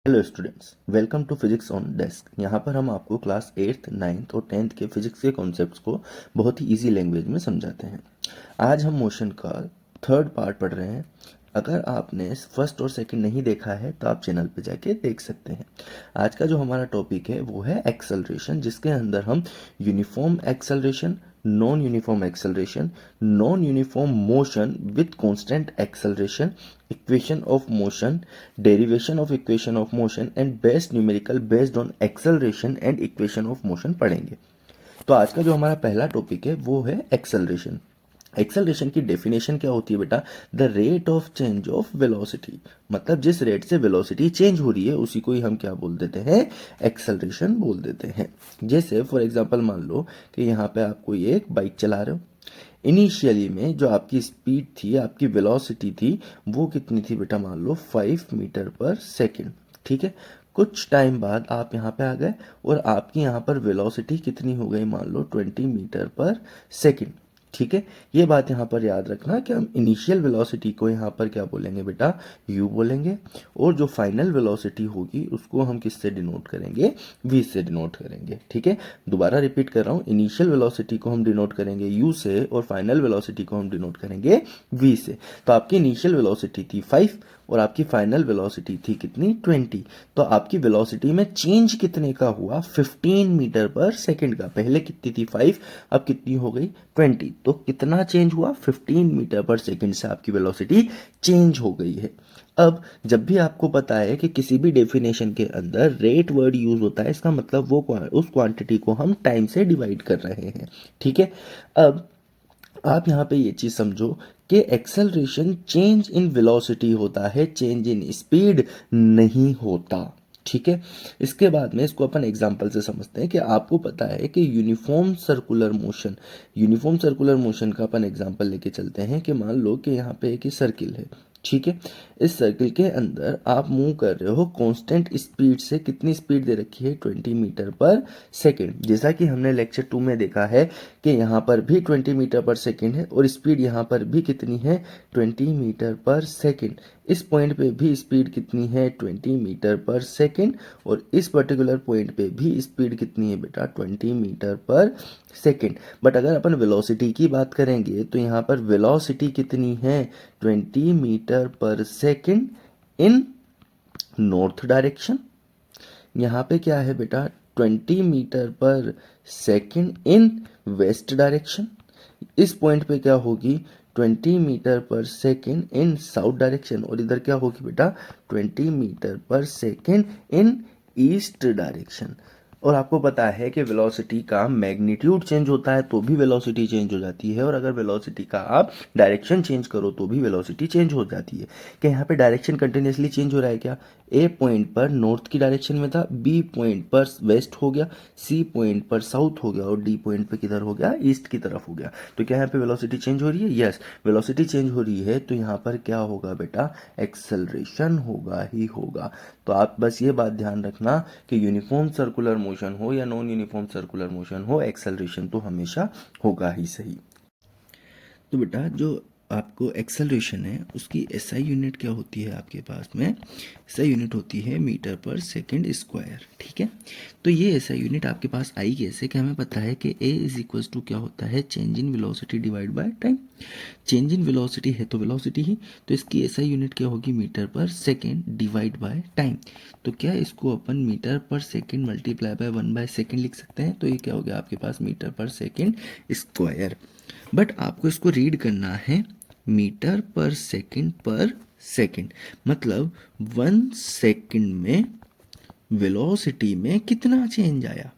Hello students, welcome to physics on desk. यहाँ पर हम आपको क्लास 8th, 9th और 10th के फिजिक्स के कॉन्सेप्ट्स को बहुत ही इजी लैंग्वेज में समझाते हैं। आज हम मोशन का थर्ड पार्ट पढ़ रहे हैं। अगर आपने फर्स्ट और सेकंड नहीं देखा है तो आप चैनल पे जाके देख सकते हैं। आज का जो हमारा टॉपिक है वो है एक्सेलरेशन, जिसके अंदर हम uniform acceleration, non uniform acceleration, non uniform motion with constant acceleration, equation of motion, derivation of equation of motion and best numerical based on acceleration and equation of motion पढ़ेंगे। तो आज का जो हमारा पहला टॉपिक है वो है एक्सेलरेशन। एक्सेलरेशन की डेफिनेशन क्या होती है बेटा? The rate of change of velocity, मतलब जिस रेट से वेलोसिटी चेंज हो रही है उसी को ही हम क्या बोल देते हैं? एक्सेलरेशन बोल देते हैं। जैसे फॉर एग्जांपल मान लो कि यहाँ पे आप कोई एक बाइक चला रहे हो। इनिशियली में जो आपकी स्पीड थी, आपकी वेलोसिटी थी, वो कितनी थी बेटा? मान लो 5 मीटर पर सेकेंड। ठीक है, कुछ टाइम बाद आप यहाँ पे आ गए और आपकी यहाँ पर वेलोसिटी कितनी हो गई? मान लो 20 मीटर पर सेकेंड। ठीक है, ये बात यहाँ पर याद रखना कि हम इनिशियल वेलोसिटी को यहाँ पर क्या बोलेंगे बेटा? u बोलेंगे। और जो फाइनल वेलोसिटी होगी उसको हम किससे डिनोट करेंगे? v से डिनोट करेंगे। ठीक है, दोबारा रिपीट कर रहा हूँ, इनिशियल वेलोसिटी को हम डिनोट करेंगे u से और फाइनल वेलोसिटी को हम डिनोट करेंगे v से। तो आपकी इनिशियल वेलोसिटी थी 5 और आपकी फाइनल वेलोसिटी थी कितनी? 20। तो आपकी वेलोसिटी में चेंज कितने का हुआ? 15 मीटर पर सेकंड का। पहले कितनी थी? 5, अब कितनी हो गई? 20। तो कितना चेंज हुआ? 15 मीटर पर सेकंड से आपकी वेलोसिटी चेंज हो गई है। अब जब भी आपको पता है कि किसी भी डेफिनेशन के अंदर रेट वर्ड यूज होता है, इसका मतलब वो उस क्वांटिटी को हम टाइम से डिवाइड कर रहे हैं। ठीक है, अब आप यहाँ पे ये चीज समझो कि एक्सेलरेशन चेंज इन वेलोसिटी होता है, चेंज इन स्पीड नहीं होता। ठीक है, इसके बाद में इसको अपन एग्जांपल से समझते हैं कि आपको पता है कि यूनिफॉर्म सर्कुलर मोशन का अपन एग्जांपल लेके चलते हैं कि मान लो कि यहाँ पे एक सर्किल है। ठीक है, इस सर्किल के अंदर आप मूव कर रहे हो कांस्टेंट स्पीड से। कितनी स्पीड दे रखी है? 20 मीटर पर सेकेंड। जैसा कि हमने लेक्चर 2 में देखा है कि यहाँ पर भी 20 मीटर पर सेकेंड है और स्पीड यहाँ पर भी कितनी है? 20 मीटर पर सेकेंड। इस पॉइंट पे भी स्पीड कितनी है? 20 मीटर पर सेकेंड। और इस पर्टिकुलर पॉइंट पे भी स्पीड कितनी है बेटा? 20 मीटर पर सेकेंड। बट अगर अपन वेलोसिटी की बात करेंगे तो यहाँ पर वेलोसिटी कितनी है? 20 मीटर पर सेकेंड इन नॉर्थ डायरेक्शन। यहाँ पे क्या है बेटा? 20 मीटर पर सेकेंड इन वेस्ट डायरेक्शन। इस पॉइंट पे क्या होगी? 20 मीटर पर सेकेंड इन साउथ डायरेक्शन। और इधर क्या होगी बेटा? 20 मीटर पर सेकेंड इन ईस्ट डायरेक्शन। और आपको पता है कि वेलोसिटी का मैग्नीट्यूड चेंज होता है तो भी वेलोसिटी चेंज हो जाती है, और अगर वेलोसिटी का आप डायरेक्शन चेंज करो तो भी वेलोसिटी चेंज हो जाती है। कि यहाँ पे डायरेक्शन कंटिन्यूसली चेंज हो रहा है क्या? ए पॉइंट पर नॉर्थ की डायरेक्शन में था, बी पॉइंट पर वेस्ट हो गया, सी पॉइंट पर साउथ हो गया और डी पॉइंट पे किधर हो गया? ईस्ट की तरफ हो गया। तो क्या यहाँ पे वेलोसिटी चेंज हो रही है? यस, वेलोसिटी चेंज हो रही है। तो यहाँ पर क्या होगा बेटा? एक्सेलरेशन होगा ही होगा। तो आप बस ये बात ध्यान रखना कि यूनिफॉर्म सर्कुलर मोशन हो या नॉन यूनिफॉर्म सर्कुलर मोशन हो, एक्सेलरेशन तो हमेशा होगा ही सही। तो बेटा जो आपको एक्सेलरेशन है उसकी एसआई यूनिट क्या होती है आपके पास में? एसआई यूनिट होती है मीटर पर सेकंड स्क्वायर। ठीक है, तो ये एसआई यूनिट आपके पास आई कैसे? कि हमें पता है कि ए इज इक्वल्स टू क्या होता है? Change in velocity divide by time. Change in velocity है तो वेलोसिटी ही, तो इसकी एसआई यूनिट क्या होगी? Metre per second divide by time. तो क्या इसको अपन metre per second multiply by 1/सेकेंड लिख सकते हैं? तो ये क्या हो गया आपके पास? Metre per second square. But आपको इसको रीड करना है मीटर पर सेकेंड, मतलब 1 सेकेंड में वेलोसिटी में कितना चेंज आया,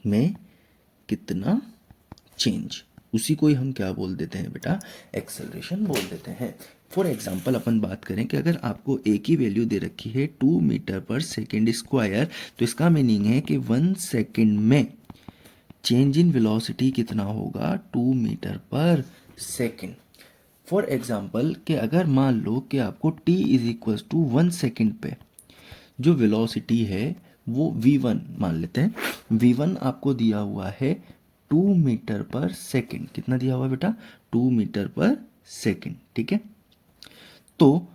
में कितना चेंज, उसी को ही हम क्या बोल देते हैं बेटा? एक्सेलरेशन बोल देते हैं। फॉर एग्जाम्पल अपन बात करें कि अगर आपको ए की वैल्यू दे रखी है 2 मीटर पर सेकेंड स्क्वायर, तो इसका मीनिंग है कि 1 सेकेंड में चेंज इन वेलोसिटी कितना होगा? 2 metre per second. For example कि अगर मान लो कि आपको t is equal to 1 second पे जो वेलोसिटी है वो v1 मान लेते हैं। v1 आपको दिया हुआ है 2 मीटर पर सेकेंड। कितना दिया हुआ बेटा? 2 मीटर पर सेकेंड। ठीक है, तो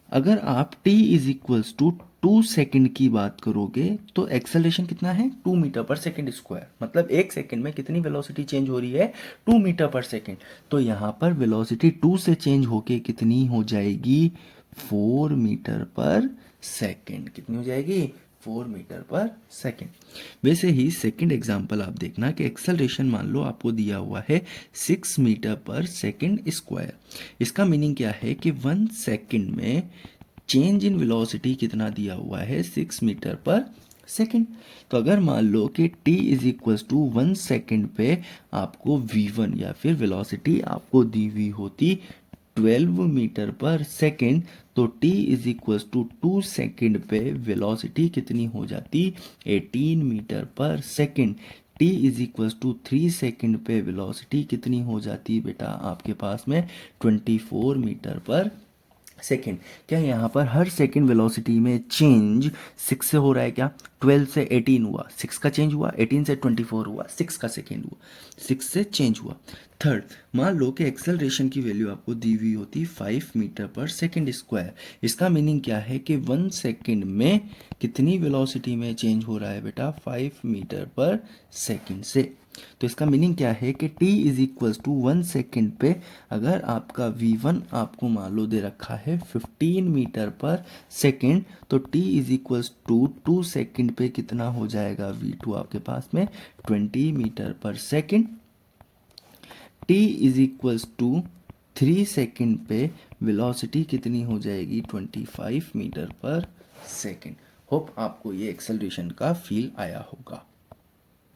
अगर आप t is equals to 2 second की बात करोगे तो एक्सेलरेशन कितना है 2 मीटर पर सेकंड स्क्वायर, मतलब 1 सेकंड में कितनी वेलोसिटी चेंज हो रही है 2 मीटर पर सेकंड। तो यहाँ पर वेलोसिटी 2 से चेंज होके कितनी हो जाएगी 4 मीटर पर सेकंड। कितनी हो जाएगी 4 मीटर पर सेकंड। वैसे ही सेकंड एग्जांपल आप देखना कि एक्सेलरेशन मान लो आपको दिया हुआ है 6 मीटर पर सेकंड स्क्वायर। इसका मीनिंग क्या है कि 1 सेकंड में चेंज इन वेलोसिटी कितना दिया हुआ है 6 मीटर पर सेकंड। तो अगर मान लो कि t is equals to 1 second पे आपको v1 या फिर वेलोसिटी आपको दी हुई होती 12 मीटर पर सेकंड, तो t is equals to 2 second पे वेलोसिटी कितनी हो जाती 18 metre per second. t is equals to 3 second पे वेलोसिटी कितनी हो जाती बेटा आपके पास में 24 मीटर पर सेकेंड। क्या यहाँ पर हर सेकेंड वेलोसिटी में चेंज 6 से हो रहा है क्या 12 से 18 हुआ 6 का चेंज हुआ, 18 से 24 हुआ 6 का सेकेंड हुआ, 6 से चेंज हुआ। थर्ड, मान लो कि एक्सेलरेशन की वैल्यू आपको दी हुई होती 5 मीटर पर सेकेंड स्क्वायर। इसका मीनिंग क्या है कि 1 सेकेंड में कितनी वेलोसिटी में चेंज हो रहा है बेटा 5 मीटर पर सेकेंड से। तो इसका मीनिंग क्या है कि t is equals to 1 second पे अगर आपका v1 आपको मान लो दे रखा है 15 मीटर पर सेकेंड, तो t is equals to 2 second पे कितना हो जाएगा v2 आपके पास में 20 metre per second. t is equals to 3 second पे वेलोसिटी कितनी हो जाएगी 25 मीटर पर सेकेंड। होप आपको ये एक्सेलरेशन का फील आया होगा।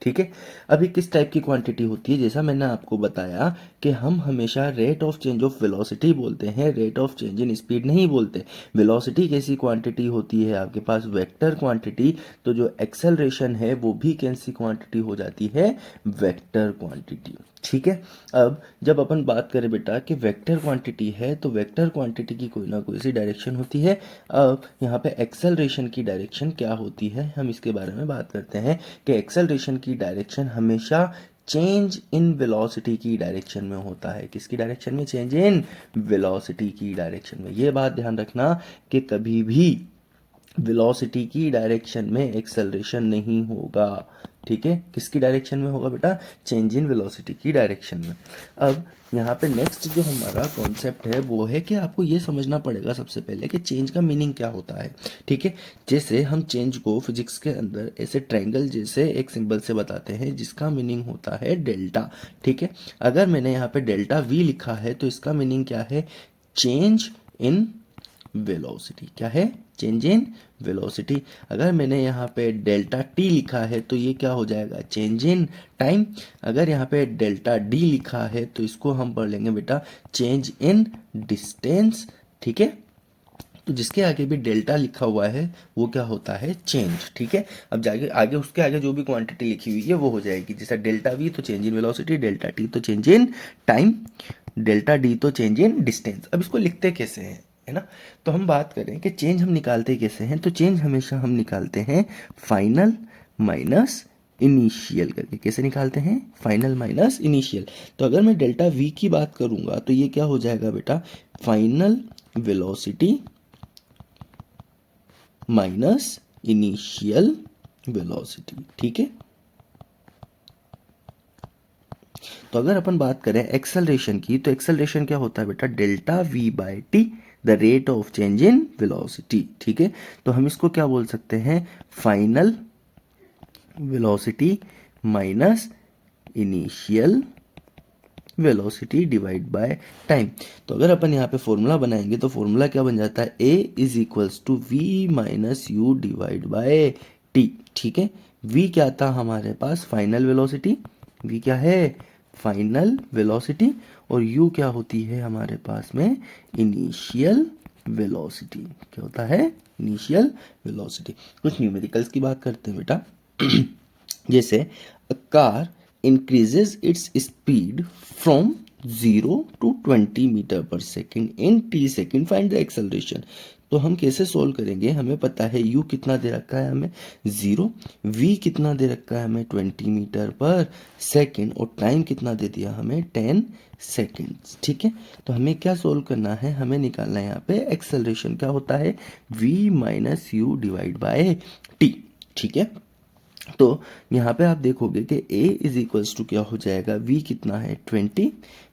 ठीक है, अभी किस टाइप की क्वांटिटी होती है, जैसा मैंने आपको बताया कि हम हमेशा rate of change of velocity बोलते हैं, rate of change in speed नहीं बोलते। वेलोसिटी कैसी क्वांटिटी होती है आपके पास वेक्टर क्वांटिटी, तो जो एक्सेलरेशन है वो भी कैसी क्वांटिटी हो जाती है वेक्टर क्वांटिटी। ठीक है, अब जब अपन बात करें बेटा कि वेक्टर क्वांटिटी है तो वेक्टर क्वांटिटी की कोई ना कोई सी डायरेक्शन होती है। अब यहाँ पे एक्सेलरेशन की डायरेक्शन क्या होती है हम इसके बारे में बात करते हैं कि एक्सेलरेशन की डायरेक्शन हमेशा चेंज इन वेलोसिटी की डायरेक्शन में होता है। किसकी डायरेक्शन में चेंज इन वेलोसिटी की डायरेक्शन में। ये बात ध्यान रखना कि कभी भी वेलोसिटी की डायरेक्शन में एक्सेलरेशन नहीं होगा। ठीक है, किसकी डायरेक्शन में होगा बेटा चेंज इन वेलोसिटी की डायरेक्शन में। अब यहाँ पे नेक्स्ट जो हमारा कॉन्सेप्ट है वो है कि आपको ये समझना पड़ेगा सबसे पहले कि चेंज का मीनिंग क्या होता है। ठीक है, जैसे हम चेंज को फिजिक्स के अंदर ऐसे ट्रायंगल जैसे एक सिंबल से बताते हैं जिसका मीनिंग होता है डेल्टा। ठीक है, अगर मैंने यहाँ पे डेल्टा वी लिखा है तो इसका मीनिंग क्या है चेंज इन वेलोसिटी। क्या है चेंज इन वेलोसिटी। अगर मैंने यहाँ पे डेल्टा टी लिखा है तो ये क्या हो जाएगा चेंज इन टाइम। अगर यहाँ पे डेल्टा डी लिखा है तो इसको हम पढ़ लेंगे बेटा चेंज इन डिस्टेंस। ठीक है, तो जिसके आगे भी डेल्टा लिखा हुआ है वो क्या होता है चेंज। ठीक है, अब जाके आगे उसके आगे जो भी क्वांटिटी लिखी हुई है वो हो जाएगी, जैसा डेल्टा वी तो change in velocity, delta T तो change in time, delta D तो चेंज इन डिस्टेंस। अब इसको लिखते कैसे हैं है ना, तो हम बात करें कि चेंज हम निकालते कैसे हैं, तो चेंज हमेशा हम निकालते हैं फाइनल माइनस इनिशियल करके। कैसे निकालते हैं फाइनल माइनस इनिशियल। तो अगर मैं डेल्टा वी की बात करूंगा तो ये क्या हो जाएगा बेटा final velocity minus initial velocity. ठीक है, तो अगर अपन बात करें एक्सेलरेशन की तो एक्सेलरेशन क्या होता है बेटा delta we by T the rate of change in velocity. ठीक है, तो हम इसको क्या बोल सकते हैं final velocity minus initial velocity divide by time. तो अगर अपन यहाँ पे फॉर्मूला बनाएंगे तो फॉर्मूला क्या बन जाता है a is equals to v minus you divide by t. ठीक है, v क्या था हमारे पास फाइनल वेलोसिटी, v क्या है फाइनल वेलोसिटी, और u क्या होती है हमारे पास में इनिशियल वेलोसिटी। क्या होता है इनिशियल वेलोसिटी। कुछ न्यूमेरिकल्स की बात करते हैं बेटा जैसे a car increases its speed from 0 to 20 meter per second in t second, find the acceleration। तो हम कैसे सोल्व करेंगे, हमें पता है u कितना दे रखा है हमें 0, v कितना दे रखा है हमें 20 मीटर पर सेकेंड और टाइम कितना दे दिया हमें 10 सेकेंड्स। ठीक है, तो हमें क्या सोल्व करना है, हमें निकालना है यहाँ पे एक्सेलरेशन क्या होता है v minus you divide by t. ठीक है, तो यहाँ पे आप देखोगे कि a इज इक्वल्स टू क्या हो जाएगा, v कितना है 20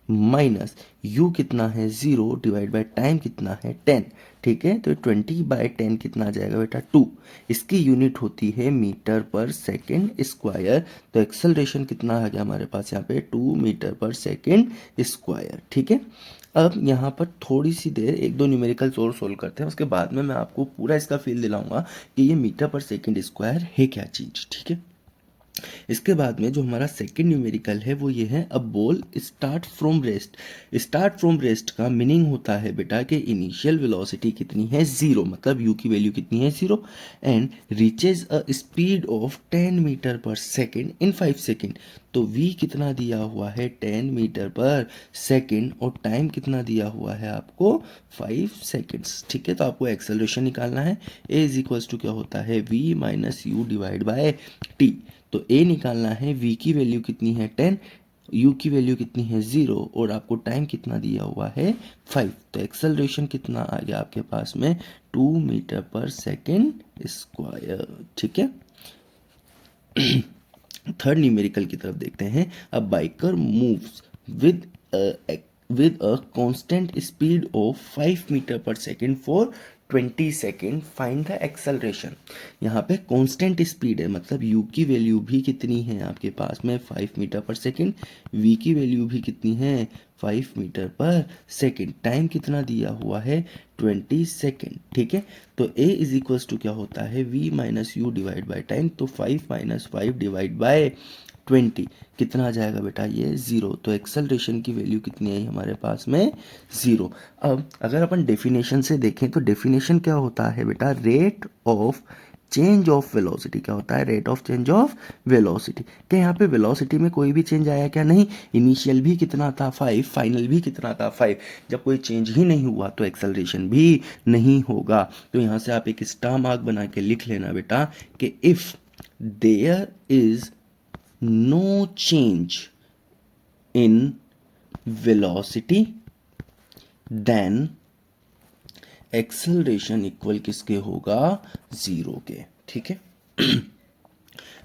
माइनस u कितना है 0 डिवाइड बाय टाइम कितना है 10। ठीक है, तो 20 बाय 10 कितना आ जाएगा बेटा 2। इसकी यूनिट होती है मीटर पर सेकेंड स्क्वायर। तो एक्सेलरेशन कितना आ गया हमारे पास यहाँ पे 2 मीटर पर सेकेंड स्क्वायर। ठीक है, अब यहाँ पर थोड़ी सी देर एक दो न्यूमेरिकल्स और सोल्व करते हैं, उसके बाद में मैं आपको पूरा इसका फील दिलाऊंगा कि ये मीटर पर सेकेंड स्क्वायर है क्या चीज़। ठीक है, इसके बाद में जो हमारा सेकंड न्यूमेरिकल है वो ये है a ball start from rest. Start from rest का मीनिंग होता है बेटा कि इनिशियल वेलोसिटी कितनी है 0, मतलब u की वैल्यू कितनी है 0, and reaches a speed of 10 metre per second in 5 second. तो v कितना दिया हुआ है 10 मीटर पर सेकेंड और टाइम कितना दिया हुआ है आपको 5 सेकेंड्स। ठीक है, तो आपको एक्सेलरेशन निकालना है। a इज इक्वल्स टू क्या होता है v minus you divide by t. तो a निकालना है, v की वैल्यू कितनी है 10, u की वैल्यू कितनी है 0 और आपको टाइम कितना दिया हुआ है 5। तो एक्सेलरेशन कितना आ गया आपके पास में 2 मीटर पर सेकेंड स्क्वायर। ठीक है, थर्ड न्यूमेरिकल की तरफ देखते हैं। A biker moves with a constant speed of 5 metre per second for 20 second, find the acceleration. यहाँ पे कांस्टेंट स्पीड है, मतलब u की वैल्यू भी कितनी है आपके पास में 5 मीटर पर सेकेंड, v की वैल्यू भी कितनी है 5 मीटर पर सेकेंड, टाइम कितना दिया हुआ है 20 सेकेंड। ठीक है, तो a इज इक्वल्स टू क्या होता है v minus you divide by time. तो 5 माइनस 5 डिवाइड बाय 20 कितना आ जाएगा बेटा ये 0। तो एक्सेलरेशन की वैल्यू कितनी आई हमारे पास में 0। अब अगर अपन डेफिनेशन से देखें तो डेफिनेशन क्या होता है बेटा, rate of change of velocity. क्या होता है, rate of change of velocity. क्या यहाँ पे वेलोसिटी में कोई भी चेंज आया क्या, नहीं। इनिशियल भी कितना था 5, फाइनल भी कितना था 5। जब कोई चेंज ही नहीं हुआ तो एक्सेलरेशन भी नहीं होगा। तो यहाँ से आप एक स्टार मार्क बना के लिख लेना बेटा कि if there is no change in velocity then acceleration equal किसके होगा 0 के। ठीक है,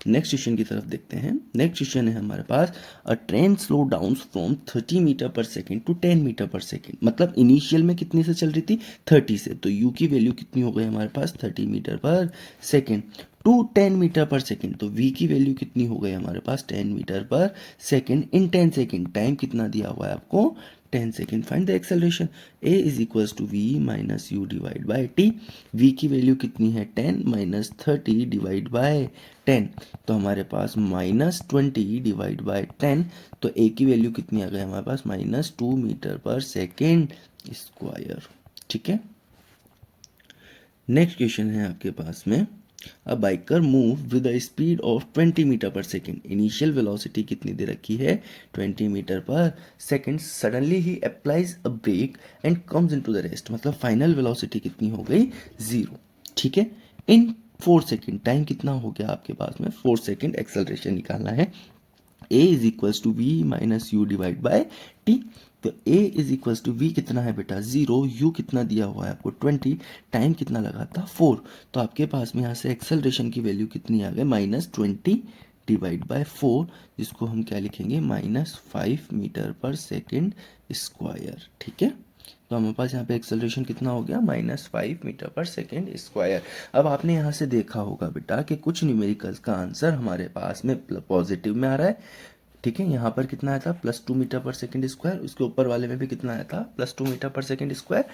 नेक्स्ट क्वेश्चन की तरफ देखते हैं। नेक्स्ट क्वेश्चन है हमारे पास, a train slow down from 30 metre per second to 10 metre per second. मतलब इनिशियल में कितनी से चल रही थी 30 से, तो u की वैल्यू कितनी हो गई हमारे पास 30 metre per second to 10 metre per second. तो v की वैल्यू कितनी हो गई हमारे पास 10 metre per second in 10 second, time कितना दिया हुआ है आपको 10 second. Find the acceleration. a is equals to v minus you divide by t. v की वैल्यू कितनी है 10 माइनस 30 डिवाइड बाय 10, तो हमारे पास माइनस 20 डिवाइड बाय 10। तो a की वैल्यू कितनी आ गई हमारे पास minus 2 metre per second square. ठीक है, नेक्स्ट क्वेश्चन है आपके पास में, a biker move with a speed of 20 metre per second. Initial velocity कितनी दे रखी है 20 मीटर पर सेकेंड। सडनली ही applies a brake and comes into the rest. मतलब फाइनल वेलोसिटी कितनी हो गई 0। ठीक है, इन 4 सेकेंड, टाइम कितना हो गया आपके पास में 4 सेकेंड। एक्सेलरेशन निकालना है। a is equals to v minus you divide by t. तो a is equals to v कितना है बेटा 0, u कितना दिया हुआ है आपको 20, टाइम कितना लगा था 4। तो आपके पास में यहाँ से एक्सेलरेशन की वैल्यू कितनी आ गई -20 डिवाइड बाय 4, जिसको हम क्या लिखेंगे -5 मीटर पर सेकेंड स्क्वायर। ठीक है, तो हमारे पास यहाँ पे एक्सेलरेशन कितना हो गया -5 मीटर पर सेकेंड स्क्वायर। अब आपने यहाँ से देखा होगा बेटा कि कुछ न्यूमेरिकल्स का आंसर हमारे पास में पॉजिटिव में आ रहा है। ठीक है, यहाँ पर कितना आया था +2 मीटर पर सेकेंड स्क्वायर, उसके ऊपर वाले में भी कितना आया था +2 मीटर पर सेकेंड स्क्वायर।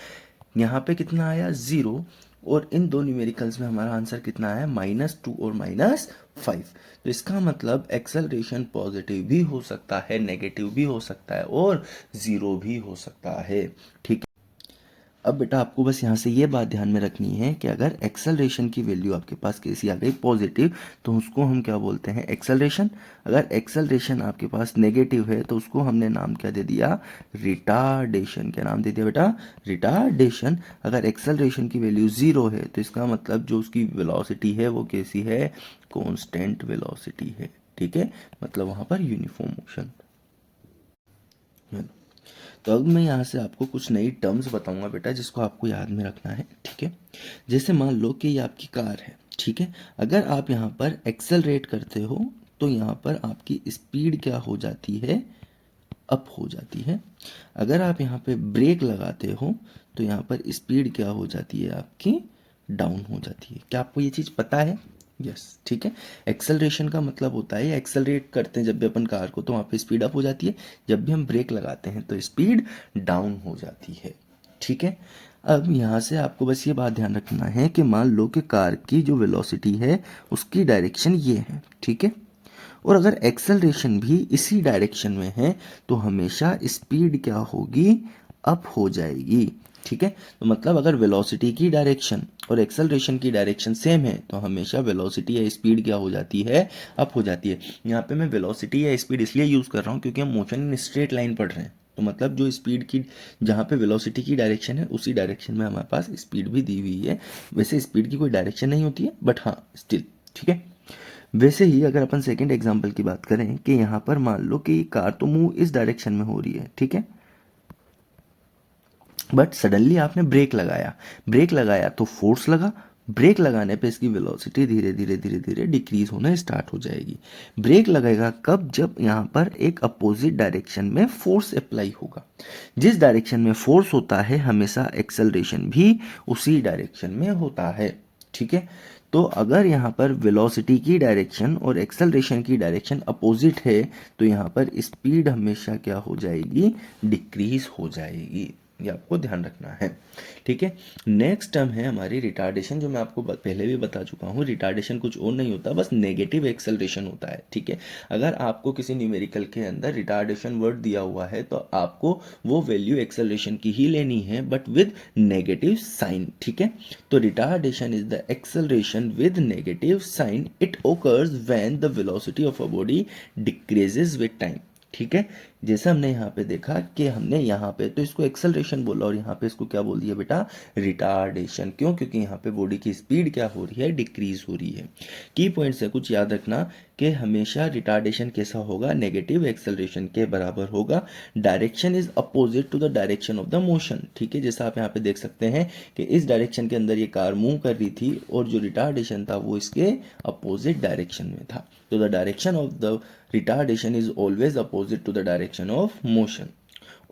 यहाँ पे कितना आया 0, और इन दो न्यूमेरिकल्स में हमारा आंसर कितना आया -2 और -5। तो इसका मतलब एक्सेलरेशन पॉजिटिव भी हो सकता है, नेगेटिव भी हो सकता है और 0 भी हो सकता है। ठीक, अब बेटा आपको बस यहाँ से ये बात ध्यान में रखनी है कि अगर एक्सेलरेशन की वैल्यू आपके पास कैसी आ गई पॉजिटिव, तो उसको हम क्या बोलते हैं, एक्सेलरेशन। अगर एक्सेलरेशन आपके पास नेगेटिव है तो उसको हमने नाम क्या दे दिया, रिटार्डेशन। क्या नाम दे दिया बेटा, रिटार्डेशन। अगर एक्सेलरेशन की वैल्यू 0 है तो इसका मतलब जो उसकी वेलोसिटी है वो कैसी है, कांस्टेंट वेलोसिटी है। ठीक है, मतलब वहाँ पर यूनिफॉर्म मोशन। तो अब मैं यहाँ से आपको कुछ नई टर्म्स बताऊंगा बेटा, जिसको आपको याद में रखना है। ठीक है, जैसे मान लो कि ये आपकी कार है। ठीक है, अगर आप यहाँ पर एक्सेलरेट करते हो तो यहाँ पर आपकी स्पीड क्या हो जाती है, अप हो जाती है। अगर आप यहाँ पे ब्रेक लगाते हो तो यहाँ पर स्पीड क्या हो जाती है, आपकी डाउन हो जाती है। क्या आपको ये चीज़ पता है? यस, ठीक है। एक्सेलरेशन का मतलब होता है, एक्सेलरेट करते हैं जब भी अपन कार को तो वहाँ पे स्पीड अप हो जाती है, जब भी हम ब्रेक लगाते हैं तो स्पीड डाउन हो जाती है। ठीक है, अब यहाँ से आपको बस ये बात ध्यान रखना है कि मान लो कि कार की जो वेलोसिटी है उसकी डायरेक्शन ये है। ठीक है, और अगर एक्सेलरेशन भी इसी डायरेक्शन में है तो हमेशा स्पीड क्या होगी, अप हो जाएगी। ठीक है, तो मतलब अगर वेलोसिटी की डायरेक्शन और एक्सेलरेशन की डायरेक्शन सेम है तो हमेशा वेलोसिटी या स्पीड क्या हो जाती है, अप हो जाती है। यहाँ पे मैं वेलोसिटी या स्पीड इसलिए यूज़ कर रहा हूँ क्योंकि हम मोशन इन स्ट्रेट लाइन पढ़ रहे हैं। तो मतलब जो स्पीड की, जहाँ पे वेलोसिटी की डायरेक्शन है उसी डायरेक्शन में हमारे पास स्पीड भी दी हुई है। वैसे स्पीड की कोई डायरेक्शन नहीं होती है, बट हाँ स्टिल। ठीक है, वैसे ही अगर अपन सेकंड एग्जांपल की बात करें कि यहाँ पर मान लो कि कार तो मूव इस डायरेक्शन में हो रही है। ठीक है, बट सडनली आपने ब्रेक लगाया, ब्रेक लगाया तो फोर्स लगा, ब्रेक लगाने पे इसकी वेलोसिटी धीरे धीरे धीरे धीरे डिक्रीज होना स्टार्ट हो जाएगी। ब्रेक लगेगा कब, जब यहाँ पर एक अपोजिट डायरेक्शन में फोर्स अप्लाई होगा। जिस डायरेक्शन में फोर्स होता है हमेशा एक्सेलरेशन भी उसी डायरेक्शन में होता है। ठीक है, तो अगर यहाँ पर वेलोसिटी की डायरेक्शन और एक्सेलरेशन की डायरेक्शन अपोजिट है तो यहाँ पर स्पीड हमेशा क्या हो जाएगी, डिक्रीज हो जाएगी। ये आपको ध्यान रखना है। ठीक है, नेक्स्ट टर्म है हमारी रिटार्डेशन, जो मैं आपको पहले भी बता चुका हूँ। रिटार्डेशन कुछ और नहीं होता, बस नेगेटिव एक्सेलरेशन होता है। ठीक है, अगर आपको किसी न्यूमेरिकल के अंदर रिटार्डेशन वर्ड दिया हुआ है तो आपको वो वैल्यू एक्सेलरेशन की ही लेनी है, बट विद नेगेटिव साइन। ठीक है, तो retardation is the acceleration with negative sign. It occurs when the velocity of a body decreases with time. ठीक है, जैसे हमने यहाँ पे देखा कि हमने यहाँ पे तो इसको एक्सेलरेशन बोला और यहाँ पे इसको क्या बोल दिया बेटा, रिटार्डेशन। क्यों? क्योंकि यहाँ पे बॉडी की स्पीड क्या हो रही है, डिक्रीज हो रही है। की पॉइंट्स है कुछ याद रखना कि हमेशा रिटार्डेशन कैसा होगा, नेगेटिव एक्सेलरेशन के बराबर होगा। Direction is opposite to the direction of the motion. ठीक है, जैसा आप यहाँ पे देख सकते हैं कि इस डायरेक्शन के अंदर ये कार मूव कर रही थी और जो रिटार्डेशन था वो इसके अपोजिट डायरेक्शन में था। तो the direction of the retardation is always opposite to the direction of motion.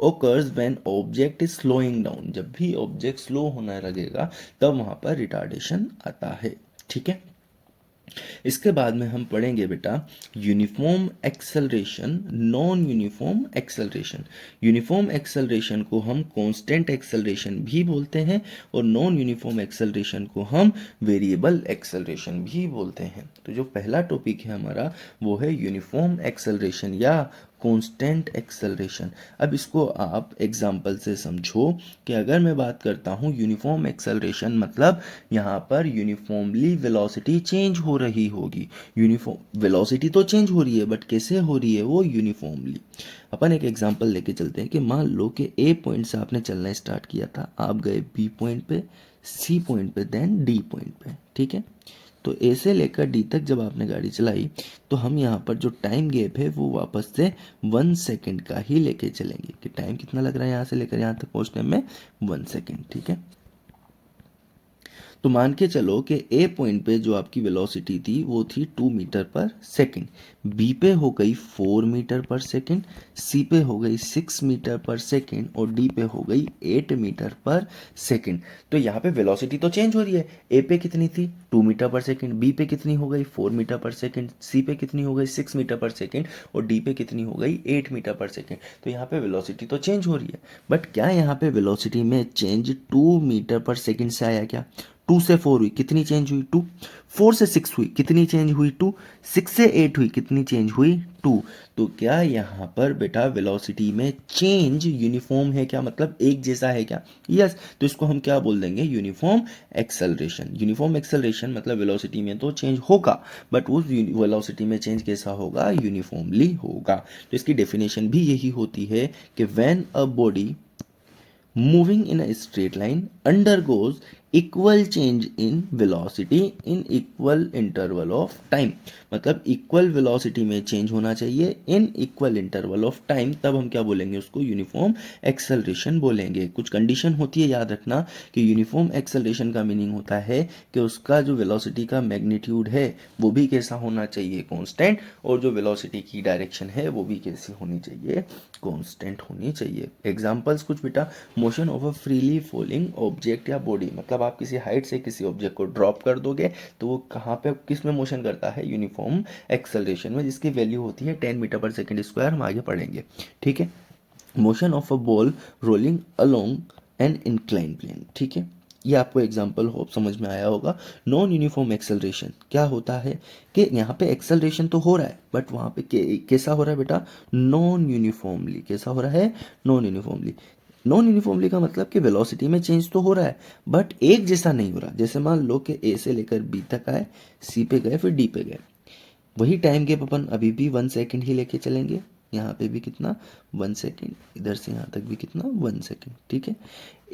occurs when object is slowing down। जब भी ऑब्जेक्ट स्लो होने लगेगा तब वहां पर रिटार्डेशन आता है। ठीक है, इसके बाद में हम पढ़ेंगे बेटा uniform acceleration, non uniform acceleration. Uniform acceleration को हम कांस्टेंट एक्सेलरेशन भी बोलते हैं और नॉन यूनिफॉर्म एक्सेलरेशन को हम वेरिएबल एक्सेलरेशन भी बोलते हैं। तो जो पहला टॉपिक है हमारा वो है यूनिफॉर्म एक्सेलरेशन या कांस्टेंट एक्सेलरेशन। अब इसको आप एग्जांपल से समझो कि अगर मैं बात करता हूँ यूनिफॉर्म एक्सेलरेशन, मतलब यहाँ पर यूनिफॉर्मली वेलोसिटी चेंज हो रही होगी। यूनिफॉर्म वेलोसिटी तो चेंज हो रही है बट कैसे हो रही है वो, यूनिफॉर्मली। अपन एक एग्जांपल लेके चलते हैं कि मान लो कि ए पॉइंट से आपने चलना स्टार्ट किया था, आप गए बी पॉइंट पे, सी पॉइंट पे, देन डी पॉइंट पे। ठीक है, तो ए से लेकर डी तक जब आपने गाड़ी चलाई तो हम यहाँ पर जो टाइम गैप है वो वापस से 1 सेकेंड का ही लेके चलेंगे कि टाइम कितना लग रहा है यहाँ से लेकर यहाँ तक पहुँचने में, 1 सेकेंड। ठीक है, तो मान के चलो कि ए पॉइंट पे जो आपकी वेलोसिटी थी वो थी 2 मीटर पर सेकेंड, बी पे हो गई 4 मीटर पर सेकेंड, सी पे हो गई 6 मीटर पर सेकेंड और डी पे हो गई 8 मीटर पर सेकेंड। तो यहाँ पे वेलोसिटी तो चेंज हो रही है। ए पे कितनी थी, 2 मीटर पर सेकेंड, बी पे कितनी हो गई, 4 मीटर पर सेकेंड, सी पे कितनी हो गई, 6 मीटर पर सेकेंड और डी पे कितनी हो गई, 8 मीटर पर सेकेंड। तो यहाँ पे वेलोसिटी तो चेंज हो रही है, बट क्या यहाँ पे वेलोसिटी में चेंज 2 मीटर पर सेकेंड से आया क्या? 2 से 4 हुई, कितनी चेंज हुई, 2। 4 से 6 हुई, कितनी चेंज हुई, 2। 6 से 8 हुई, कितनी चेंज हुई, टू। तो क्या यहाँ पर बेटा वेलोसिटी में चेंज यूनिफॉर्म है क्या, मतलब एक जैसा है क्या? यस। तो इसको हम क्या बोल देंगे, यूनिफॉर्म एक्सेलरेशन। यूनिफॉर्म एक्सेलरेशन मतलब वेलोसिटी में तो चेंज होगा, बट उस वेलोसिटी में चेंज कैसा होगा, यूनिफॉर्मली होगा। तो इसकी डेफिनेशन भी यही होती है कि when a body moving in a straight line undergoes equal change in velocity in equal interval of time। मतलब इक्वल वेलोसिटी में चेंज होना चाहिए in equal interval of time, तब हम क्या बोलेंगे, उसको यूनिफॉर्म एक्सेलरेशन बोलेंगे। कुछ कंडीशन होती है, याद रखना कि यूनिफॉर्म एक्सेलरेशन का मीनिंग होता है कि उसका जो वेलोसिटी का मैग्नीट्यूड है वो भी कैसा होना चाहिए, कांस्टेंट, और जो वेलोसिटी की डायरेक्शन है वो भी कैसी होनी चाहिए, कांस्टेंट होनी चाहिए। एग्जांपल्स कुछ बेटा, motion of a freely falling object या बॉडी, मतलब आप किसी हाइट से किसी ऑब्जेक्ट को ड्रॉप कर दोगे तो वो कहाँ पे किस में मोशन करता है, यूनिफॉर्म एक्सेलरेशन में, जिसकी वैल्यू होती है 10 मीटर पर सेकंड स्क्वायर, हम आगे पढ़ेंगे। ठीक है। Motion of a ball rolling along an incline plane. ठीक है, ये आपको एग्जांपल होप समझ में आया होगा। नॉन यूनिफॉर्म एक्सेलरेशन क्या होता है कि यहाँ पे एक्सेलरेशन तो हो रहा है बट वहाँ पे कैसा हो रहा है बेटा, नॉन यूनिफॉर्मली। कैसा हो रहा है, नॉन यूनिफॉर्मली। नॉन यूनिफॉर्मली का मतलब कि वेलोसिटी में चेंज तो हो रहा है बट एक जैसा नहीं हो रहा। जैसे मान लो कि ए से लेकर बी तक आए, सी पे गए, फिर डी पे गए, वही टाइम गैप अपन अभी भी 1 सेकेंड ही लेके चलेंगे। यहाँ पे भी कितना, 1 सेकेंड, इधर से यहाँ तक भी कितना, 1 सेकेंड। ठीक है।